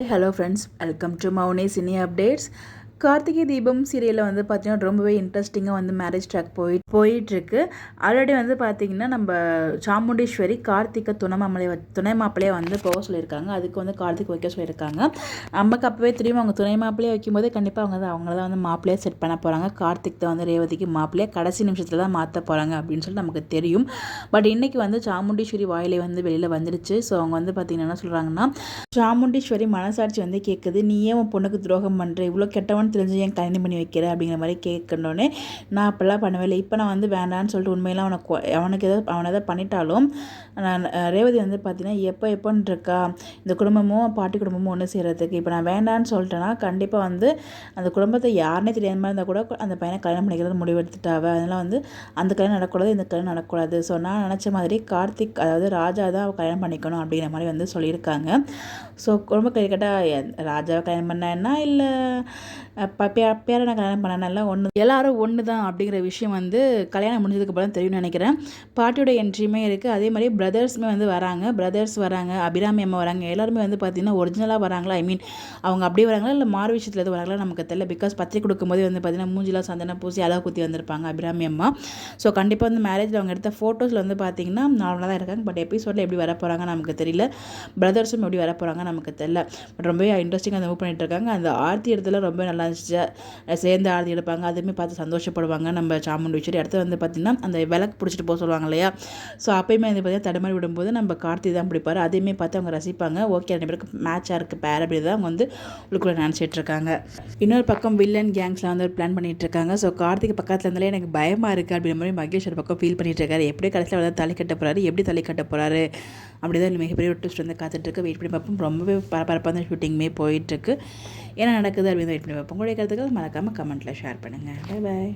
Hello friends, welcome to Maune Cine Updates. Karthigai Deepam சீரியலில் வந்து பார்த்திங்கன்னா ரொம்பவே இன்ட்ரெஸ்டிங்காக வந்து மேரேஜ் ட்ராக் போயிட்டுருக்கு. ஆல்ரெடி வந்து பார்த்திங்கன்னா நம்ம சாமுண்டீஸ்வரி கார்த்திகை துணை மாப்பிள்ளையை வந்து போக சொல்லியிருக்காங்க. அதுக்கு வந்து கார்த்திக் வைக்க சொல்லியிருக்காங்க. நமக்கு அப்போவே தெரியும் அவங்க துணை மாப்பிள்ளையை வைக்கும்போது கண்டிப்பாக அவங்கள தான் வந்து மாப்பிள்ளையை செட் பண்ண போகிறாங்க. கார்த்திக் தான் வந்து ரேவதிக்கு மாப்பிள்ளையை கடைசி நிமிஷத்தில் தான் மாற்ற போகிறாங்க அப்படின்னு சொல்லி நமக்கு தெரியும். பட் இன்றைக்கி வந்து சாமுண்டீஸ்வரி வாயிலே வந்து வெளியில் வந்துடுச்சு. ஸோ அவங்க வந்து பார்த்திங்கன்னா என்ன சொல்கிறாங்கன்னா, சாமுண்டீஸ்வரி மனசாட்சி வந்து கேட்குது, நீ ஏன் உன் பொண்ணுக்கு துரோகம் பண்ணுற, இவ்வளோ கெட்டவன் தெரிஞ்சு ஏன் கல்யாணம் பண்ணி வைக்கிறேன் அப்படிங்கிற மாதிரி கேட்கணுன்னே நான் அப்போல்லாம் பண்ணவே இல்லை. இப்போ நான் வந்து வேண்டான்னு சொல்லிட்டு உண்மையெல்லாம் அவனுக்கு அவனை பண்ணிட்டாலும் நான் ரேவதி வந்து பார்த்தீங்கன்னா எப்போன்னு இருக்கா இந்த குடும்பமும் பாட்டி குடும்பமும் ஒன்று செய்கிறதுக்கு. இப்போ நான் வேண்டான்னு சொல்லிட்டேன்னா கண்டிப்பாக வந்து அந்த குடும்பத்தை யாருனே தெரியாத மாதிரி இருந்தால் கூட அந்த பையனை கல்யாணம் பண்ணிக்கிறது முடிவெடுத்துட்டாவே. அதனால் வந்து அந்த கல்யாணம் நடக்கூடாது, இந்த கல்யாணம் நடக்கூடாது. ஸோ நான் நினச்ச மாதிரி கார்த்திக் அதாவது ராஜா தான் கல்யாணம் பண்ணிக்கணும் அப்படிங்கிற மாதிரி வந்து சொல்லியிருக்காங்க. ஸோ ரொம்ப கேட்டால் ராஜாவை கல்யாணம் பண்ணேன்னா இல்லை பேரனை கல்யாணம் பண்ணனால எல்லாரும் ஒன்று தான் அப்படிங்கிற விஷயம் வந்து கல்யாணம் முடிஞ்சதுக்கு அப்புறம் தெரியும்னு நினைக்கிறேன். பாட்டியோட என்ட்ரியுமே இருக்குது. அதே மாதிரி பிரதர்ஸுமே வந்து வராங்க, அபிராமி அம்மா வராங்க. எல்லாருமே வந்து பார்த்திங்கன்னா ஒரிஜினலாக வராங்களா, ஐ மீன் அவங்க அப்படியே வராங்களா இல்லை மாறு விஷயத்தில் எது வராங்களா நமக்கு தெரியல. பிகாஸ் பத்திரிக்கை கொடுக்கும்போது வந்து பார்த்திங்கன்னா மூஞ்சிலாம் சந்தனம் பூசி அளவு குத்தி வந்திருப்பாங்க அபிராமி அம்மா. ஸோ கண்டிப்பாக வந்து மேரேஜில் அவங்க எடுத்த ஃபோட்டோஸில் வந்து பார்த்திங்கன்னா நார்மலாக தான் இருக்காங்க. பட் எபிசோடில் எப்படி வர போகிறாங்க நமக்கு தெரியல. பிரதர்ஸும் எப்படி வர போகிறாங்க நமக்கு தெரியல. பட் ரொம்பவே இன்ட்ரெஸ்டிங்காக அந்த மூவ் பண்ணிட்டு இருக்காங்க. அந்த ஆர்த்தி இடத்துல ரொம்ப நல்லா இருந்துச்சு. சேர்ந்து ஆர்த்தி எடுப்பாங்க, அதுவுமே பார்த்து சந்தோஷப்படுவாங்க நம்ம சாமுண்டீஸ்வரி. அடுத்து வந்து பார்த்திங்கன்னா அந்த விளக்கு பிடிச்சிட்டு போக சொல்லுவாங்க இல்லையா. ஸோ அப்பயுமே வந்து பார்த்திங்கன்னா தடுமாறி விடும்போது நம்ம கார்த்தி தான் பிடிப்பார். அதையுமே பார்த்து அவங்க ரசிப்பாங்க. ஓகே, ரெண்டு பேருக்கு மேட்சாக இருக்குது பேர் அப்படி தான் அவங்க வந்து உள்ளுக்குள்ளே நினச்சிட்டு இருக்காங்க. இன்னொரு பக்கம் வில்லன் கேங்ஸில் வந்து ஒரு பிளான் பண்ணிட்டு இருக்காங்க. ஸோ கார்த்திக் பக்கத்தில் இருந்தாலே எனக்கு பயமாக இருக்குது அப்படின்ற மாதிரி மகேஷ் ஒரு பக்கம் ஃபீல் பண்ணிட்டு இருக்காரு. எப்படி கடைசியில் வந்து தலை கட்ட போகிறாரு, எப்படி தலை கட்ட போகிறாரு அப்படி தான் மிகப்பெரிய ஒரு ட்விஸ்ட் வந்து காத்துட்ருக்கு. வெயிட் பண்ணி பார்ப்போம். ரொம்பவே பரபரப்பான ஷூட்டிங்குமே போயிட்டுருக்கு. என்ன நடக்குது அப்படின்னு வெயிட் பண்ணி பார்ப்போம். உங்களுடைய கருத்துக்கள் மறக்காமல் கமெண்ட்டில் ஷேர் பண்ணுங்கள். Bye bye.